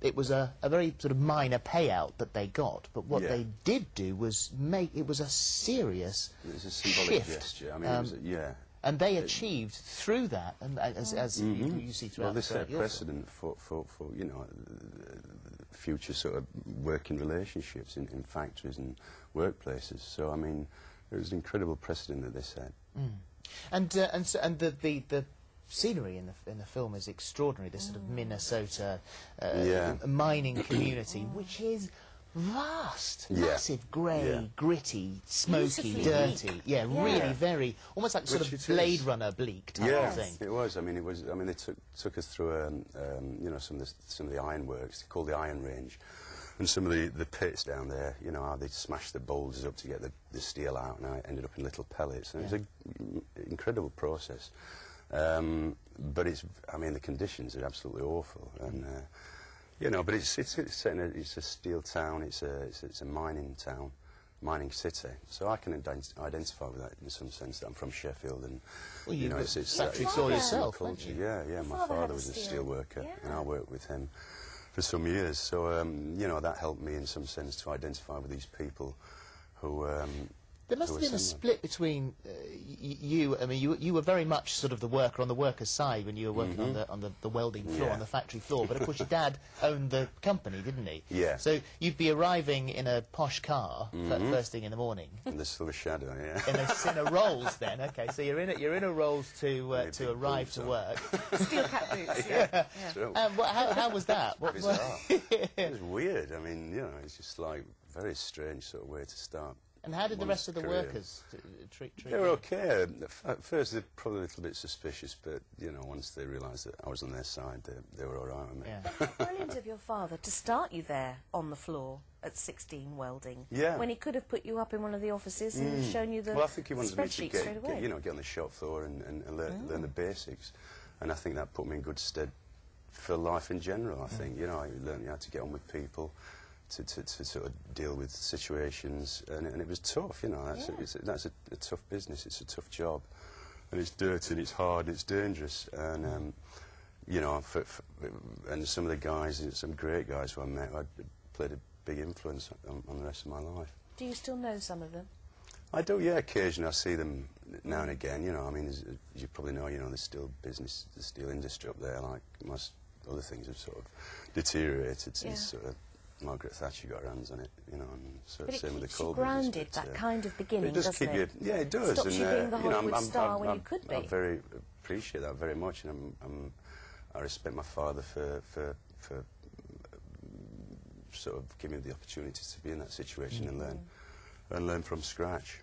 It was a very sort of minor payout that they got, but what they did do was make it was a serious It was a symbolic shift. gesture. I mean, it was, and they achieved through that, and as you see throughout. Well, this set a precedent for you know, future sort of working relationships in factories and workplaces. So I mean, it was an incredible precedent that they set. And the scenery in the film is extraordinary. This sort of Minnesota mining community, which is vast, massive, grey, gritty, smoky, dirty. Really very, almost like sort of Blade Runner bleak type of thing. It was. I mean, it was. I mean, they took us through you know, some of the ironworks called the Iron Range, and some of the pits down there. You know, how they smashed the boulders up to get the steel out, and it ended up in little pellets. And it was an incredible process. But it's, I mean, the conditions are absolutely awful, and you know, but it's a steel town, it's a mining town, mining city. So I can identify with that in some sense. That I'm from Sheffield, and you know, it's factory floor yourself. Yeah, my father was a steel worker, and I worked with him for some years. So you know, that helped me in some sense to identify with these people who. There must have been a split between you. I mean, you were very much sort of the worker on the worker's side when you were working on the welding floor, on the factory floor. But of course, your dad owned the company, didn't he? Yeah. So you'd be arriving in a posh car first thing in the morning. In the sort of shadow, in a Rolls, then. Okay, so you're in a Rolls to arrive to work. Steel cap boots. Yeah. How was that? It was weird. I mean, you know, it's just like very strange sort of way to start. And how did the rest of the workers treat you? They were okay. At first, they were probably a little bit suspicious, but, you know, once they realised that I was on their side, they were all right with me. Yeah. Brilliant of your father to start you there on the floor at 16 welding. Yeah. When he could have put you up in one of the offices and shown you the Well, I think he wanted me to straight away. get on the shop floor and learn the basics. And I think that put me in good stead for life in general, I think. You know, I learned how to get on with people. To sort of deal with situations, and it was tough, you know. That's a tough business. It's a tough job, and it's dirty, and it's hard, and it's dangerous, and you know, and some of the guys, some great guys who I met, I played a big influence on the rest of my life. Do you still know some of them? I do, yeah. Occasionally, I see them now and again. You know, I mean, as you probably know, you know, there's still business, the steel industry up there. Like most other things have sort of deteriorated since sort of Margaret Thatcher got her hands on it, you know, and so but same with the coal you grounded, that kind of beginning, doesn't it? Yeah, it does. Stops you being the Hollywood star when you could be. I very appreciate that very much, and I respect my father for sort of giving me the opportunity to be in that situation and learn from scratch.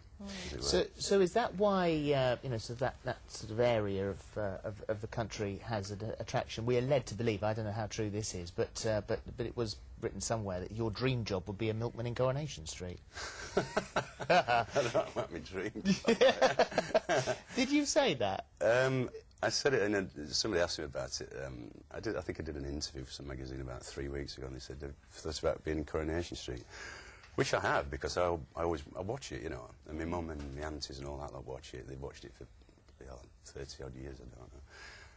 So is that why you know, so that sort of area of the country has an attraction? We are led to believe, I don't know how true this is, but it was written somewhere that your dream job would be a milkman in Coronation Street. I don't know about my dream. Did you say that? I said it, and somebody asked me about it. I think I did an interview for some magazine about 3 weeks ago, and they said, "Thought about being in Coronation Street." Which I have, because I watch it, you know, and my mum and my aunties and all that watch it. They've watched it for 30 odd years, I don't know.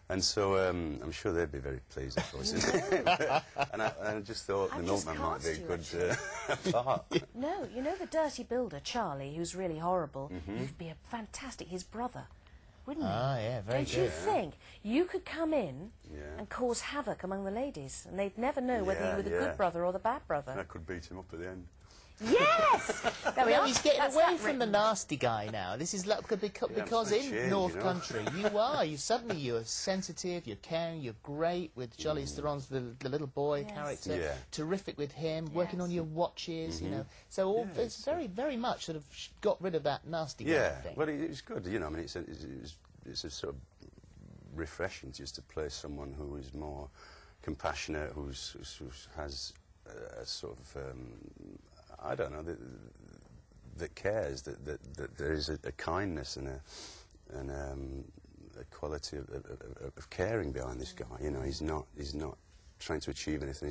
And so I'm sure they'd be very pleased if I was in it. And I just thought the milkman might be a good part. No, you know the dirty builder, Charlie, who's really horrible? You'd be a fantastic, his brother, wouldn't you? Ah, yeah, very good. Don't you think you could come in and cause havoc among the ladies, and they'd never know whether you were the good brother or the bad brother? And I could beat him up at the end. Yes! There we are. He's getting away from the nasty guy now. This is like, because in North Country you're sensitive, you're caring, you're great with Charlie Theron's the little boy character, terrific with him, working on your watches, you know. So it's very, very much sort of got rid of that nasty guy thing. Well, it's good, you know. I mean, it's a sort of refreshing just to play someone who is more compassionate, who has a sort of I don't know, that cares, that there is a kindness and a quality of caring behind this guy. You know, he's not trying to achieve anything.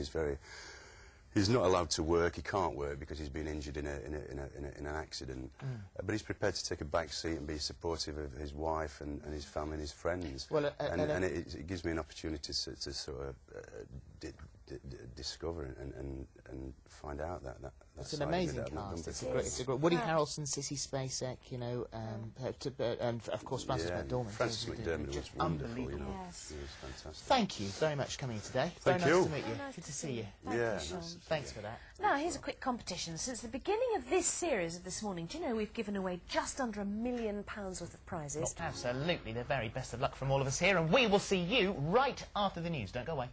He's not allowed to work. He can't work because he's been injured in an accident. But he's prepared to take a back seat and be supportive of his wife and his family and his friends. Well, and it gives me an opportunity to sort of discover and find out that it's an amazing cast. It's a great. Woody Harrelson, Sissy Spacek, you know, and of course Frances McDormand. Frances McDormand was wonderful. You know, yes. It was fantastic. Thank you very much for coming in today. Thank very you. nice to meet you. Nice Good to see you. Thank you, Sean. Thanks for that. Now, here's a quick competition. Since the beginning of this series of This Morning, do you know we've given away just under £1 million worth of prizes? Absolutely. The very best of luck from all of us here, and we will see you right after the news. Don't go away.